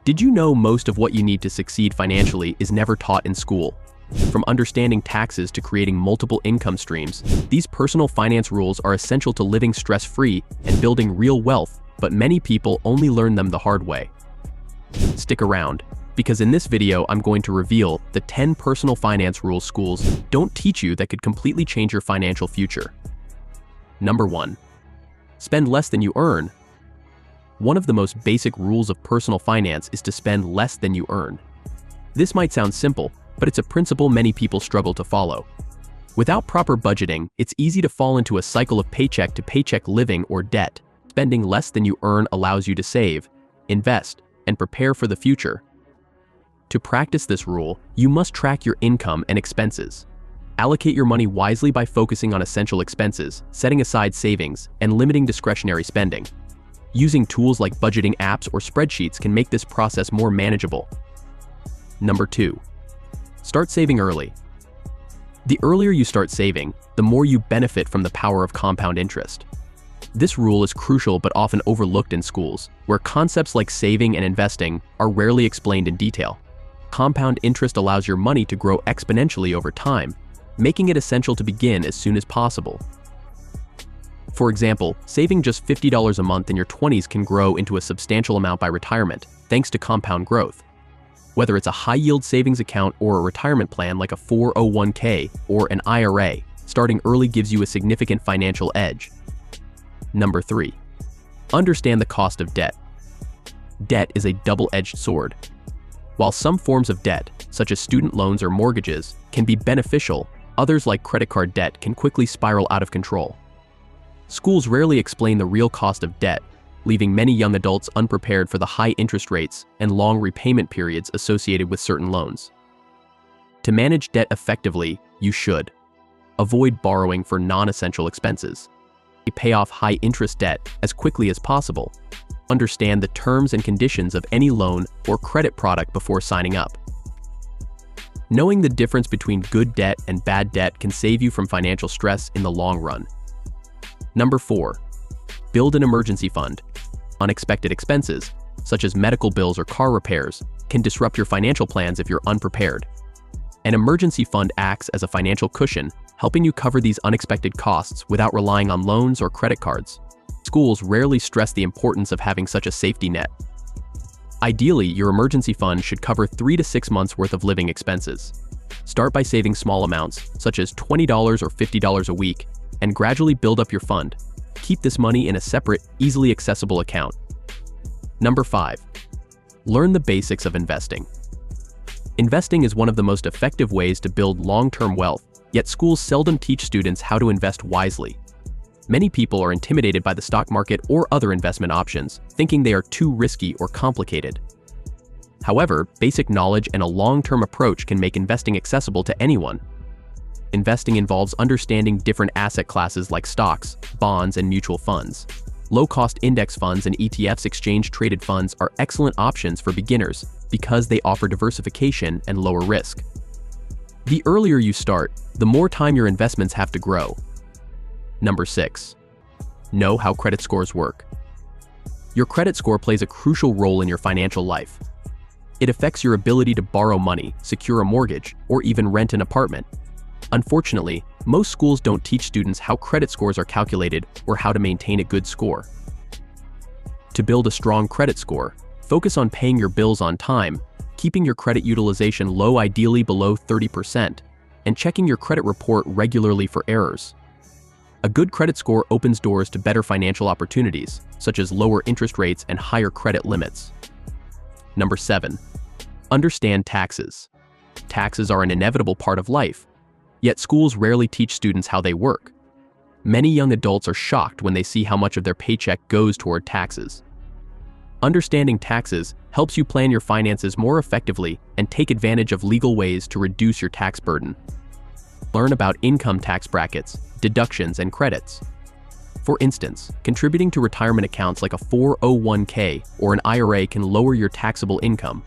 Did you know most of what you need to succeed financially is never taught in school? From understanding taxes to creating multiple income streams, these personal finance rules are essential to living stress-free and building real wealth, but many people only learn them the hard way. Stick around, because in this video I'm going to reveal the 10 personal finance rules schools don't teach you that could completely change your financial future. Number 1. Spend less than you earn. One of the most basic rules of personal finance is to spend less than you earn. This might sound simple, but it's a principle many people struggle to follow. Without proper budgeting, it's easy to fall into a cycle of paycheck to paycheck living or debt. Spending less than you earn allows you to save, invest, and prepare for the future. To practice this rule, you must track your income and expenses. Allocate your money wisely by focusing on essential expenses, setting aside savings, and limiting discretionary spending. Using tools like budgeting apps or spreadsheets can make this process more manageable. Number 2. Start saving early. The earlier you start saving, the more you benefit from the power of compound interest. This rule is crucial but often overlooked in schools, where concepts like saving and investing are rarely explained in detail. Compound interest allows your money to grow exponentially over time, making it essential to begin as soon as possible. For example, saving just $50 a month in your 20s can grow into a substantial amount by retirement, thanks to compound growth. Whether it's a high-yield savings account or a retirement plan like a 401k or an IRA, starting early gives you a significant financial edge. Number 3. Understand the cost of debt. Debt is a double-edged sword. While some forms of debt, such as student loans or mortgages, can be beneficial, others like credit card debt can quickly spiral out of control. Schools rarely explain the real cost of debt, leaving many young adults unprepared for the high interest rates and long repayment periods associated with certain loans. To manage debt effectively, you should avoid borrowing for non-essential expenses. Pay off high-interest debt as quickly as possible. Understand the terms and conditions of any loan or credit product before signing up. Knowing the difference between good debt and bad debt can save you from financial stress in the long run. Number 4. Build an emergency fund. Unexpected expenses, such as medical bills or car repairs, can disrupt your financial plans if you're unprepared. An emergency fund acts as a financial cushion, helping you cover these unexpected costs without relying on loans or credit cards. Schools rarely stress the importance of having such a safety net. Ideally, your emergency fund should cover 3 to 6 months worth of living expenses. Start by saving small amounts, such as $20 or $50 a week, and gradually build up your fund. Keep this money in a separate, easily accessible account. Number 5. Learn the basics of investing. Investing is one of the most effective ways to build long-term wealth, yet schools seldom teach students how to invest wisely. Many people are intimidated by the stock market or other investment options, thinking they are too risky or complicated. However, basic knowledge and a long-term approach can make investing accessible to anyone. Investing involves understanding different asset classes like stocks, bonds, and mutual funds. Low-cost index funds and ETFs exchange-traded funds are excellent options for beginners because they offer diversification and lower risk. The earlier you start, the more time your investments have to grow. Number 6. Know how credit scores work. Your credit score plays a crucial role in your financial life. It affects your ability to borrow money, secure a mortgage, or even rent an apartment. Unfortunately, most schools don't teach students how credit scores are calculated or how to maintain a good score. To build a strong credit score, focus on paying your bills on time, keeping your credit utilization low, ideally below 30%, and checking your credit report regularly for errors. A good credit score opens doors to better financial opportunities, such as lower interest rates and higher credit limits. Number 7. Understand taxes. Taxes are an inevitable part of life, yet schools rarely teach students how they work. Many young adults are shocked when they see how much of their paycheck goes toward taxes. Understanding taxes helps you plan your finances more effectively and take advantage of legal ways to reduce your tax burden. Learn about income tax brackets, deductions, and credits. For instance, contributing to retirement accounts like a 401k or an IRA can lower your taxable income.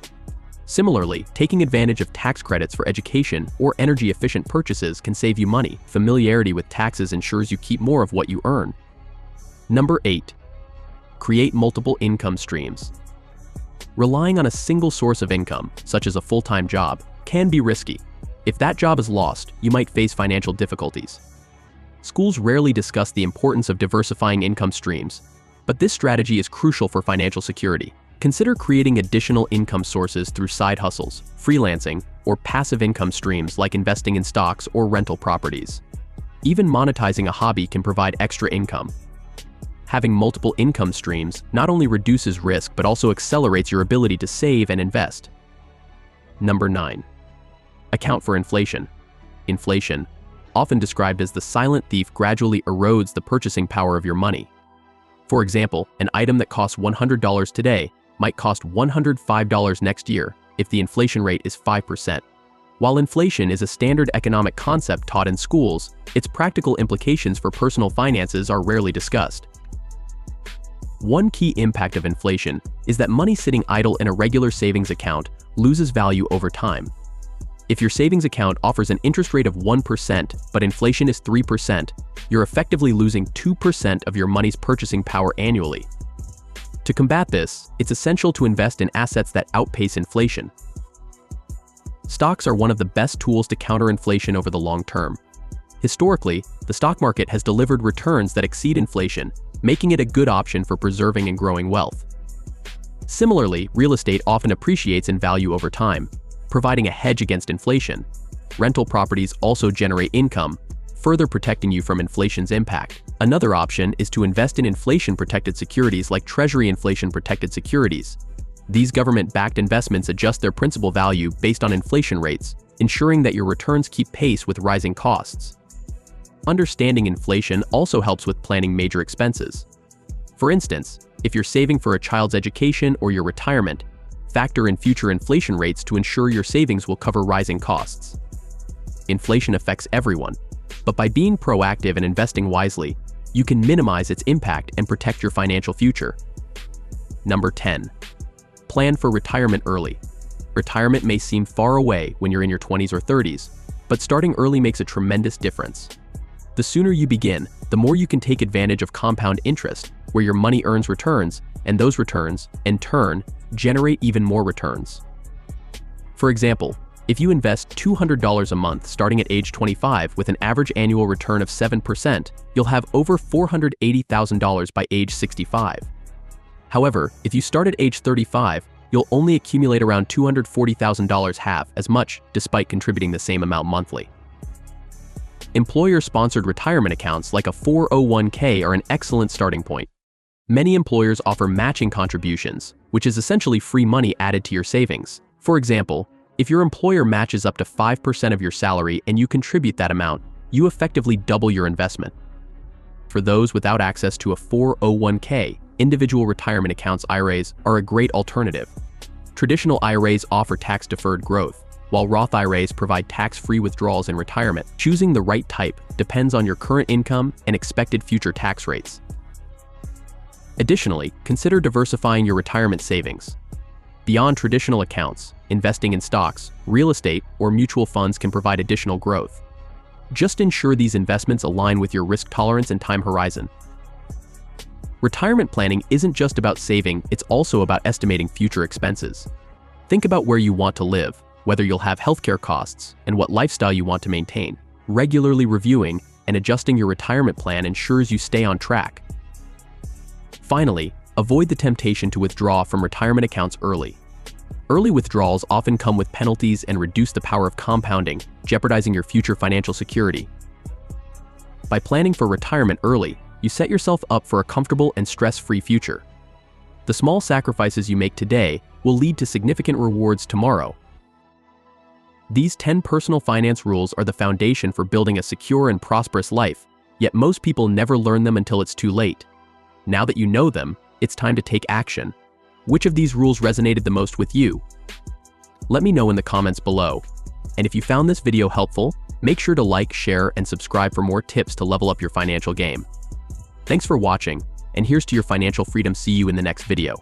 Similarly, taking advantage of tax credits for education or energy-efficient purchases can save you money. Familiarity with taxes ensures you keep more of what you earn. Number 8. Create multiple income streams. Relying on a single source of income, such as a full-time job, can be risky. If that job is lost, you might face financial difficulties. Schools rarely discuss the importance of diversifying income streams, but this strategy is crucial for financial security. Consider creating additional income sources through side hustles, freelancing, or passive income streams like investing in stocks or rental properties. Even monetizing a hobby can provide extra income. Having multiple income streams not only reduces risk but also accelerates your ability to save and invest. Number 9. Account for inflation. Inflation, often described as the silent thief, gradually erodes the purchasing power of your money. For example, an item that costs $100 today might cost $105 next year if the inflation rate is 5%. While inflation is a standard economic concept taught in schools, its practical implications for personal finances are rarely discussed. One key impact of inflation is that money sitting idle in a regular savings account loses value over time. If your savings account offers an interest rate of 1%, but inflation is 3%, you're effectively losing 2% of your money's purchasing power annually. To combat this, it's essential to invest in assets that outpace inflation. Stocks are one of the best tools to counter inflation over the long term. Historically, the stock market has delivered returns that exceed inflation, making it a good option for preserving and growing wealth. Similarly, real estate often appreciates in value over time, providing a hedge against inflation. Rental properties also generate income, further protecting you from inflation's impact. Another option is to invest in inflation-protected securities like Treasury inflation-protected securities. These government-backed investments adjust their principal value based on inflation rates, ensuring that your returns keep pace with rising costs. Understanding inflation also helps with planning major expenses. For instance, if you're saving for a child's education or your retirement, factor in future inflation rates to ensure your savings will cover rising costs. Inflation affects everyone, but by being proactive and investing wisely, you can minimize its impact and protect your financial future. Number 10. Plan for retirement early. Retirement may seem far away when you're in your 20s or 30s, but starting early makes a tremendous difference. The sooner you begin, the more you can take advantage of compound interest, where your money earns returns, and those returns, in turn, generate even more returns. For example, if you invest $200 a month starting at age 25 with an average annual return of 7%, you'll have over $480,000 by age 65. However, if you start at age 35, you'll only accumulate around $240,000, half as much, despite contributing the same amount monthly. Employer-sponsored retirement accounts like a 401k are an excellent starting point. Many employers offer matching contributions, which is essentially free money added to your savings. For example, if your employer matches up to 5% of your salary and you contribute that amount, you effectively double your investment. For those without access to a 401k, individual retirement accounts IRAs are a great alternative. Traditional IRAs offer tax-deferred growth, while Roth IRAs provide tax-free withdrawals in retirement. Choosing the right type depends on your current income and expected future tax rates. Additionally, consider diversifying your retirement savings. Beyond traditional accounts, investing in stocks, real estate, or mutual funds can provide additional growth. Just ensure these investments align with your risk tolerance and time horizon. Retirement planning isn't just about saving, it's also about estimating future expenses. Think about where you want to live, whether you'll have healthcare costs, and what lifestyle you want to maintain. Regularly reviewing and adjusting your retirement plan ensures you stay on track. Finally, avoid the temptation to withdraw from retirement accounts early. Early withdrawals often come with penalties and reduce the power of compounding, jeopardizing your future financial security. By planning for retirement early, you set yourself up for a comfortable and stress-free future. The small sacrifices you make today will lead to significant rewards tomorrow. These 10 personal finance rules are the foundation for building a secure and prosperous life, yet most people never learn them until it's too late. Now that you know them, it's time to take action. Which of these rules resonated the most with you? Let me know in the comments below. And if you found this video helpful, make sure to like, share, and subscribe for more tips to level up your financial game. Thanks for watching, and here's to your financial freedom. See you in the next video.